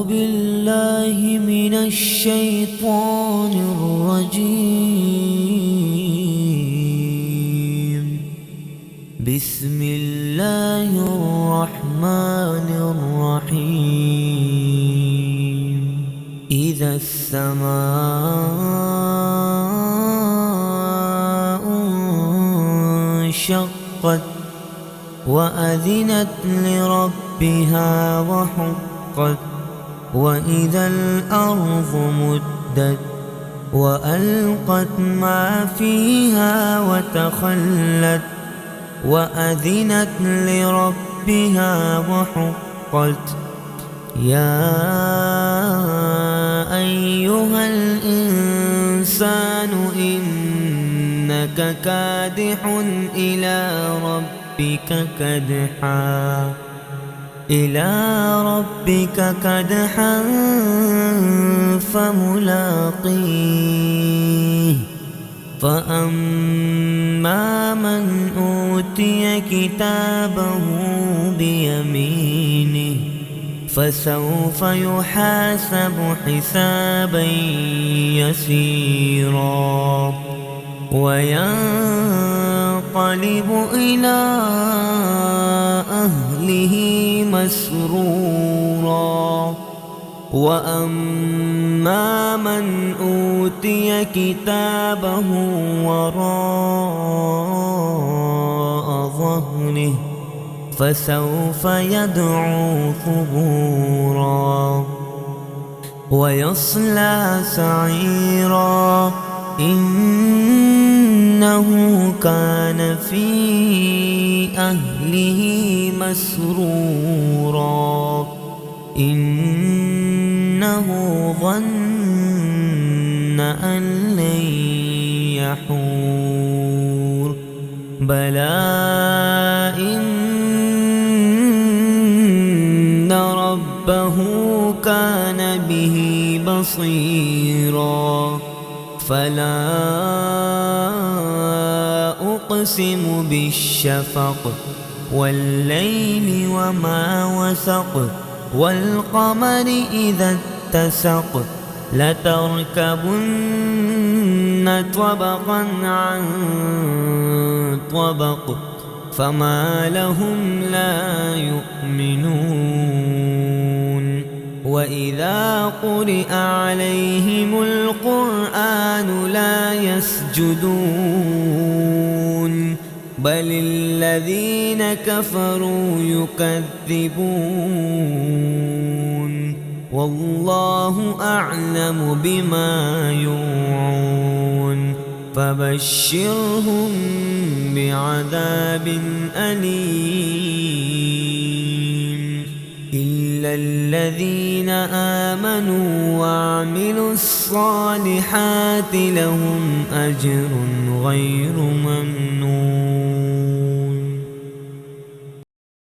بالله من الشيطان الرجيم. بسم الله الرحمن الرحيم. إذا السماء انشقت وأذنت لربها وحقت، وإذا الأرض مدت وألقت ما فيها وتخلت، وأذنت لربها وحقت. يا أيها الإنسان إنك كادح إلى ربك كدحا فملاقيه. فأما من أوتي كتابه بيمينه فسوف يحاسب حسابا يسيرا، وينقلب إلى أهله مسرورا. وأما من أوتي كتابه وراء ظهره فسوف يدعو ثبورا ويصلى سعيرا. إنه كان في أهله مسرورا. إنه ظن أن لن يحور. بلى إن ربه كان به بصيرا. فلا أقسم بالشفق والليل وما وسق، والقمر إذا اتسق، لتركبن طبقا عن طبق، فما لهم لا يؤمنون. وإذا قرئ عليهم القرآن لا يسجدون، بل الذين كفروا يكذبون. والله أعلم بما يوعون، فبشرهم بعذاب أليم. إلا الذين آمنوا وعملوا الصالحات لهم أجر غير ممنون.